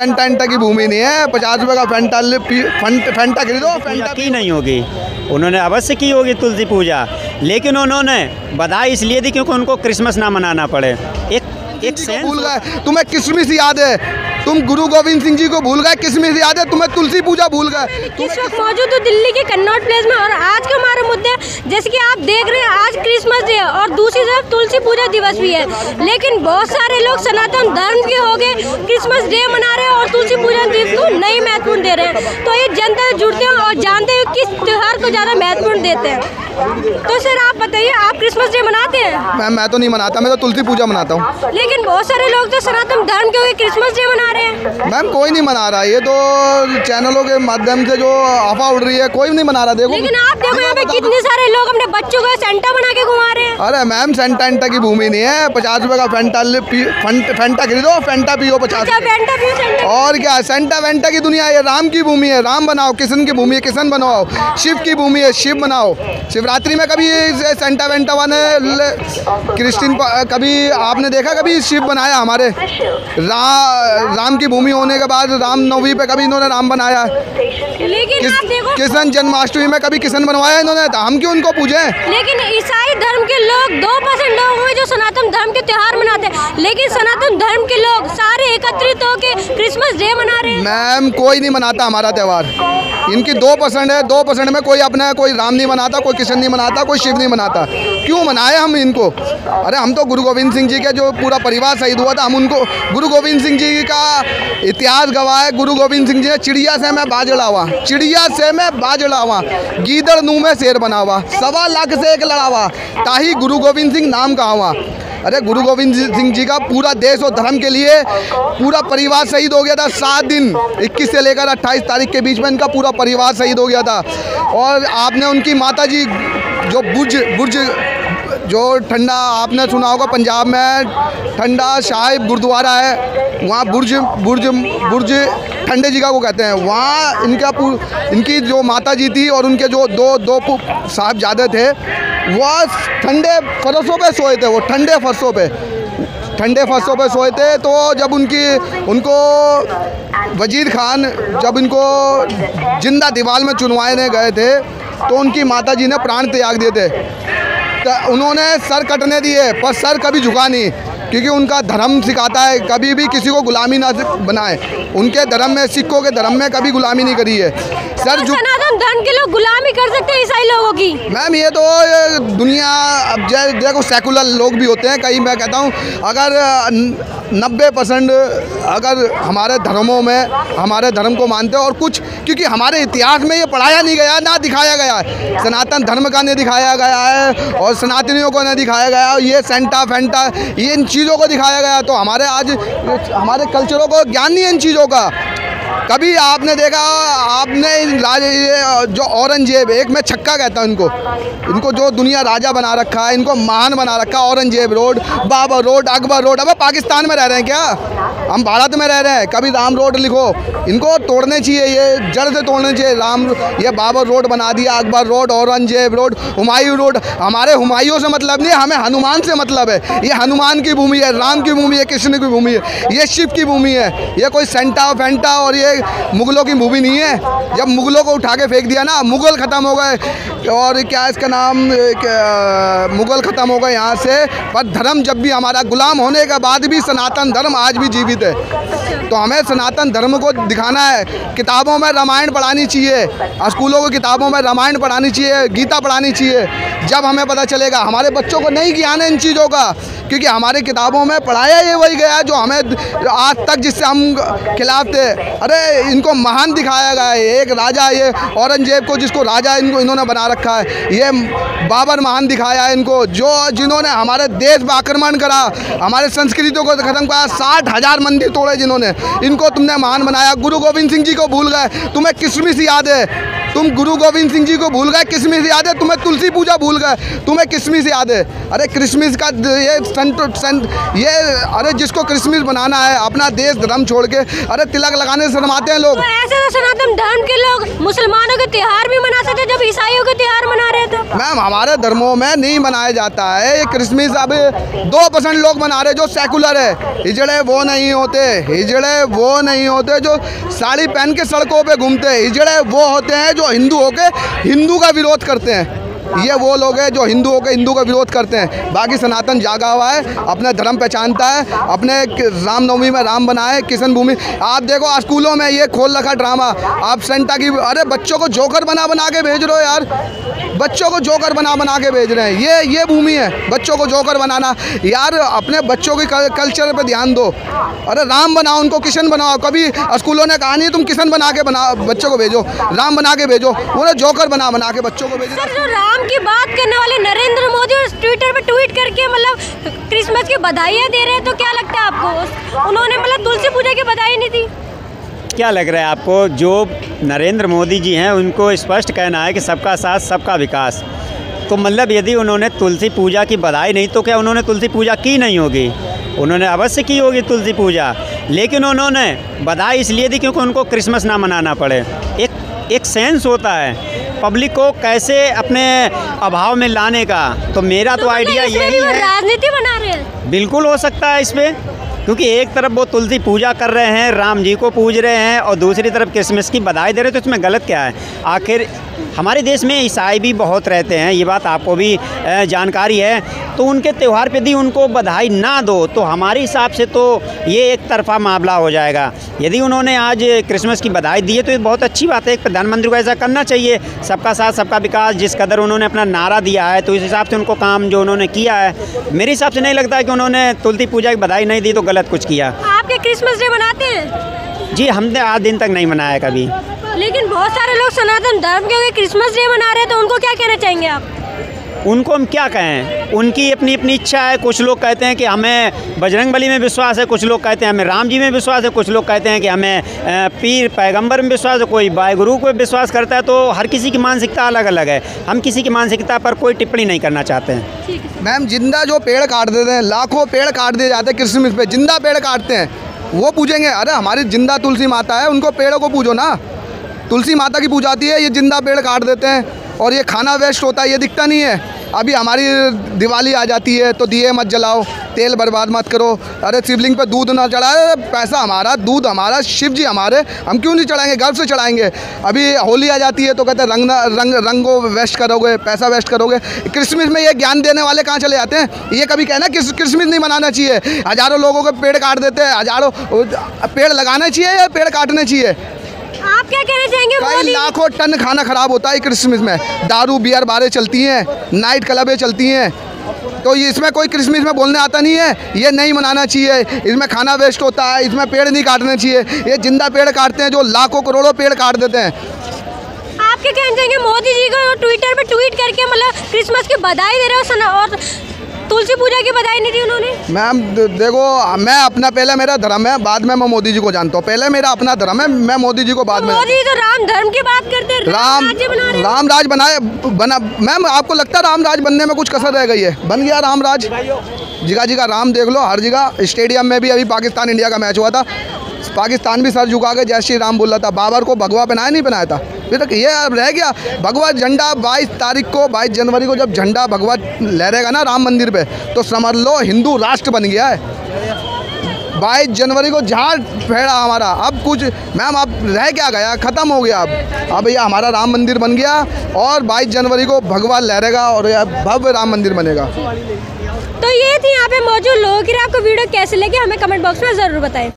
Fanta की भूमि नहीं है। 50 रुपए का फैंटा खरीदो। फैंटा की नहीं होगी, उन्होंने अवश्य की होगी तुलसी पूजा, लेकिन उन्होंने बधाई इसलिए दी क्योंकि उनको क्रिसमस ना मनाना पड़े। एक सेंस भूल गए, तुम्हें किसमिस याद है, तुम गुरु गोविंद सिंह जी को भूल गए, किसमिस याद है, तुम्हें तुलसी पूजा भूल गए। इस वक्त मौजूद हो दिल्ली के कन्नॉट प्लेस में, और आज के हमारे मुद्दे जैसे कि आप देख रहे हैं, आज क्रिसमस डे है और दूसरी तरफ तुलसी पूजा दिवस भी है, लेकिन बहुत सारे लोग सनातन धर्म के हो गए क्रिसमस डे मना रहे हैं और तुलसी पूजा दिवस को नहीं महत्वपूर्ण दे रहे हैं। तो ये जनता जुड़ते हैं और जानते हैं किस त्योहार को ज़्यादा महत्वपूर्ण देते हैं। तो सर आप बताइए, आप क्रिसमस डे मनाते हैं? मैं तो नहीं मनाता, मैं तो तुलसी पूजा मनाता हूँ। लेकिन बहुत सारे लोग तो सनातन धर्म के हुए क्रिसमस डे मना रहे हैं। मैम कोई नहीं मना रहा, ये तो चैनलों के माध्यम से जो अफवाह उड़ रही है, कोई नहीं मना रहा। देखो, लेकिन आप देखो यहाँ पे कितने सारे लोग अपने बच्चों को सेंटा बना के घुमा रहे हैं। अरे मैम सेंटा की भूमि नहीं है। 50 रुपए का फैंटा खरीदो, फैंटा पियो 50। और क्या, सेंटा वेंटा की दुनिया है, राम की भूमि है, राम बनाओ। कृष्ण की भूमि है, कृष्ण बनाओ। शिव की भूमि है, शिव बनाओ। शिवरात्रि में कभी सेंटा वेंटा वाले क्रिश्चियन कभी आपने देखा कभी शिव बनाया? हमारे राम की भूमि होने के बाद रामनवमी पे कभी इन्होंने राम बनाया? लेकिन आप देखो, कृष्ण जन्माष्टमी में कभी कृष्ण बनवाया इन्होंने? तो हम क्यों उनको पूजें? लेकिन ईसाई धर्म के लोग 2% लोग हैं जो सनातन धर्म के त्योहार मनाते हैं, लेकिन सनातन धर्म के लोग सारे एकत्रित होकर क्रिसमस डे मना रहे हैं। मैम कोई नहीं मनाता हमारा त्यौहार, इनकी 2% है। 2% में कोई अपना कोई राम नहीं मनाता, कोई कृष्ण नहीं मनाता, कोई शिव नहीं मनाता। क्यों मनाए हम इनको? अरे हम तो गुरु गोविंद सिंह जी के जो पूरा परिवार शहीद हुआ था, हम उनको गुरु गोविंद सिंह जी का इतिहास गवाह है। गुरु गोविंद सिंह जी ने चिड़िया से मैं बाज लड़ावा, चिड़िया से मैं बाज लड़ावा, गीदड़ नू में शेर बनावा, 1.25 लाख से एक लड़ावा, ताही गुरु गोविंद सिंह नाम कहावा। अरे गुरु गोविंद सिंह जी का पूरा देश और धर्म के लिए पूरा परिवार शहीद हो गया था। 7 दिन 21 से लेकर 28 तारीख के बीच में इनका पूरा परिवार शहीद हो गया था। और आपने उनकी माता जी जो बुर्ज जो ठंडा आपने सुना होगा, पंजाब में ठंडा साहिब गुरुद्वारा है, वहाँ बुर्ज ठंडे जगह को कहते हैं। वहाँ इनकी जो माता जी थी और उनके जो दो साहिबजादे थे, वह ठंडे फरसों पे सोए थे। वो ठंडे फरसों पे सोए थे। तो जब उनको वजीर खान जब इनको जिंदा दीवार में चुनवाने गए थे, तो उनकी माता जी ने प्राण त्याग दिए थे। तो उन्होंने सर कटने दिए, पर सर कभी झुका नहीं, क्योंकि उनका धर्म सिखाता है कभी भी किसी को गुलामी ना बनाए। उनके धर्म में, सिखों के धर्म में कभी गुलामी नहीं करी है। सनातन धर्म के लोग गुलामी कर सकते हैं ईसाई लोगों की? मैम ये तो दुनिया, अब देखो सेकुलर लोग भी होते हैं कई। मैं कहता हूँ अगर 90% अगर हमारे धर्मों में हमारे धर्म को मानते हो, और कुछ क्योंकि हमारे इतिहास में ये पढ़ाया नहीं गया, ना दिखाया गया है, सनातन धर्म का नहीं दिखाया गया है और सनातनियों को नहीं दिखाया गया, ये सेंटा फेंटा ये इन चीज़ों को दिखाया गया। तो हमारे कल्चरों को ज्ञान नहीं है इन चीज़ों का। कभी आपने देखा, आपने जो औरंगजेब, एक मैं छक्का कहता हूँ इनको जो दुनिया राजा बना रखा है, इनको महान बना रखा है। Aurangzeb road, Babar road, Akbar road. अब पाकिस्तान में रह रहे हैं क्या? हम भारत में रह रहे हैं। कभी राम रोड लिखो, इनको तोड़ने चाहिए, ये जड़ से तोड़ने चाहिए। ये बाबर रोड बना दिया, Akbar road, Aurangzeb road, Humayun road. हमारे हुमायूं से मतलब नहीं, हमें हनुमान से मतलब है। ये हनुमान की भूमि है, राम की भूमि है, कृष्ण की भूमि है, ये शिव की भूमि है। ये कोई सेंटा फेंटा और ये मुगलों की भूमि नहीं है। जब मुगलों को उठा के फेंक दिया ना, मुगल ख़त्म हो गए, और क्या इसका नाम, मुगल ख़त्म हो गए यहाँ से। पर धर्म जब भी हमारा गुलाम होने के बाद भी सनातन धर्म आज भी जीवित है। तो हमें सनातन धर्म को दिखाना है। किताबों में रामायण पढ़ानी चाहिए, स्कूलों की किताबों में रामायण पढ़ानी चाहिए, गीता पढ़ानी चाहिए। जब हमें पता चलेगा, हमारे बच्चों को नहीं ज्ञान है इन चीज़ों का, क्योंकि हमारे किताबों में पढ़ाया ये वही गया जो हमें आज तक जिससे हम खिलाफ थे। अरे इनको महान दिखाया गया है। एक राजा, ये औरंगजेब को जिसको राजा इन्होंने बना रखा है, ये बाबर महान दिखाया है इनको, जिन्होंने हमारे देश पर आक्रमण करा, हमारे संस्कृतियों को ख़त्म करा, 60,000 मंदिर तोड़े जिन्होंने, इनको तुमने महान बनाया। गुरु गोविंद सिंह जी को भूल गए, तुम्हें किसमिस याद है, तुम गुरु गोविंद सिंह जी को भूल गए, किसमिस याद है तुम्हें? तुलसी पूजा भूल गए, तुम्हें किसमिस याद है? अरे क्रिसमस का ये ये अरे जिसको क्रिसमस बनाना है अपना देश धर्म छोड़ के, अरे तिलक लगाने से शर्माते हैं लोग। तो ऐसे तो सनातन धर्म के लोग मुसलमानों के त्योहार भी मनाते थे जब ईसाइयों के त्योहार मना रहे थे। मैम हमारे धर्मों में नहीं मनाया जाता है ये क्रिसमस। अब 2% लोग मना रहे जो सेकुलर है। हिजड़े वो नहीं होते, हिजड़े वो नहीं होते जो साड़ी पहन के सड़कों पे घूमते हैं। हिजड़े वो होते हैं जो हिंदू होके हिंदू का विरोध करते हैं। ये वो लोग हैं जो हिंदू होकर हिंदू का विरोध करते हैं। बाकी सनातन जागा हुआ है, अपना धर्म पहचानता है, अपने रामनवमी में राम बनाए, किशन भूमि। आप देखो स्कूलों में ये खोल रखा ड्रामा, आप सेंटा की, अरे बच्चों को जोकर बना बना के भेज रहे हो यार, बच्चों को जोकर बना बना के भेज रहे हैं। ये भूमि है बच्चों को जोकर बनाना। यार अपने बच्चों की कल्चर पे ध्यान दो। अरे राम बनाओ, उनको किशन बनाओ। कभी स्कूलों ने कहा नहीं तुम किशन बना के बच्चों को भेजो, राम बना के भेजो, उन्हें जोकर बना बना के बच्चों को भेजो। सर जो राम की बात करने वाले नरेंद्र मोदी ट्विटर पे ट्वीट करके मतलब क्रिसमस की बधाइयाँ दे रहे हैं, तो क्या लगता है आपको? उन्होंने मतलब तुलसी पूजा की बधाई नहीं दी। क्या लग रहा है आपको? जो नरेंद्र मोदी जी हैं उनको स्पष्ट कहना है कि सबका साथ सबका विकास, तो मतलब यदि उन्होंने तुलसी पूजा की बधाई नहीं, तो क्या उन्होंने तुलसी पूजा की नहीं होगी? उन्होंने अवश्य की होगी तुलसी पूजा, लेकिन उन्होंने बधाई इसलिए दी क्योंकि उनको क्रिसमस ना मनाना पड़े। एक सेंस होता है पब्लिक को कैसे अपने अभाव में लाने का। तो मेरा तो आइडिया यही है। राजनीति बना रहे हैं। बिल्कुल हो सकता है इसमें, क्योंकि एक तरफ वो तुलसी पूजा कर रहे हैं, राम जी को पूज रहे हैं, और दूसरी तरफ क्रिसमस की बधाई दे रहे हैं, तो इसमें गलत क्या है? आखिर हमारे देश में ईसाई भी बहुत रहते हैं, ये बात आपको भी जानकारी है। तो उनके त्यौहार पे यदि उनको बधाई ना दो तो हमारे हिसाब से तो ये एक तरफा मामला हो जाएगा। यदि उन्होंने आज क्रिसमस की बधाई दी है तो ये बहुत अच्छी बात है। एक प्रधानमंत्री को ऐसा करना चाहिए, सबका साथ सबका विकास। जिस कदर उन्होंने अपना नारा दिया है तो इस हिसाब से उनको काम जो उन्होंने किया है, मेरे हिसाब से नहीं लगता है कि उन्होंने तुलसी पूजा की बधाई नहीं दी तो गलत कुछ किया। आपके क्रिसमस डे मनाते हैं? जी हमने आज दिन तक नहीं मनाया कभी। लेकिन बहुत सारे लोग सनातन धर्म के क्रिसमस डे मना रहे हैं, तो उनको क्या कहना चाहेंगे आप? उनको हम क्या कहें, उनकी अपनी अपनी इच्छा है। कुछ लोग कहते हैं कि हमें बजरंगबली में विश्वास है, कुछ लोग कहते हैं हमें राम जी में विश्वास है, कुछ लोग कहते हैं कि हमें पीर पैगंबर में विश्वास है, कोई वाहेगुरु को विश्वास करता है। तो हर किसी की मानसिकता अलग अलग है, हम किसी की मानसिकता पर कोई टिप्पणी नहीं करना चाहते हैं। मैम जिंदा जो पेड़ काट देते हैं, लाखों पेड़ काट दिए जाते हैं क्रिसमस पे, जिंदा पेड़ काटते हैं, वो पूजेंगे? अरे हमारी जिंदा तुलसी माता है, उनको पेड़ों को पूजो ना। तुलसी माता की पूजा आती है, ये जिंदा पेड़ काट देते हैं और ये खाना वेस्ट होता है, ये दिखता नहीं है। अभी हमारी दिवाली आ जाती है तो दिए मत जलाओ, तेल बर्बाद मत करो। अरे शिवलिंग पे दूध ना चढ़ाए, पैसा हमारा, दूध हमारा, शिव जी हमारे, हम क्यों नहीं चढ़ाएंगे? गर्व से चढ़ाएंगे। अभी होली आ जाती है तो कहते हैं रंगो वेस्ट करोगे, पैसा वेस्ट करोगे। क्रिसमस में ये ज्ञान देने वाले कहाँ चले जाते हैं? ये कभी कहना क्रिसमस नहीं मनाना चाहिए? हज़ारों लोगों के पेड़ काट देते हैं, हज़ारों पेड़ लगाना चाहिए या पेड़ काटने चाहिए? आप क्या कहना चाहेंगे? कई लाखों टन खाना खराब होता है क्रिसमस में। दारू बियर बारें चलती हैं, नाइट क्लबें चलती हैं, तो ये इसमें कोई क्रिसमस में बोलने आता नहीं है। ये नहीं मनाना चाहिए, इसमें खाना वेस्ट होता है, इसमें पेड़ नहीं काटने चाहिए। ये जिंदा पेड़ काटते हैं जो लाखों करोड़ों पेड़ काट देते हैं। आप क्या कहना चाहेंगे? मोदी जी को ट्विटर पे ट्वीट करके मतलब क्रिसमस की बधाई दे रहे हो और तुलसी पूजा की बधाई नहीं दी उन्होंने। मैम देखो, मैं अपना, पहले मेरा धर्म है, बाद में मैं मोदी जी को जानता हूँ। पहले मेरा अपना धर्म है, मैं मोदी जी को बाद में। मोदी तो राम धर्म की बात करते हैं, राम राज बना। मैम आपको लगता है राम राज बनने में कुछ कसर रह गई है? बन गया राम राज, जगह राम देख लो, हर जगह। स्टेडियम में भी अभी पाकिस्तान इंडिया का मैच हुआ था, पाकिस्तान भी सर झुका के जय श्री राम बोल रहा था। बाबर को भगवा पहनाया नहीं पहनाया था? फिर तक ये अब रह गया भगवा झंडा। 22 जनवरी को जब झंडा भगवा लहरेगा ना राम मंदिर पे, तो समझ लो हिंदू राष्ट्र बन गया है। 22 जनवरी को जहाँ फेड़ा हमारा, अब कुछ मैम अब रह क्या गया? ख़त्म हो गया। अब भैया हमारा राम मंदिर बन गया और 22 जनवरी को भगवा लहरेगा और भव्य राम मंदिर बनेगा। तो ये थी यहाँ पे मौजूद लोगों की। आपको वीडियो कैसे लगी हमें कमेंट बॉक्स में ज़रूर बताएं।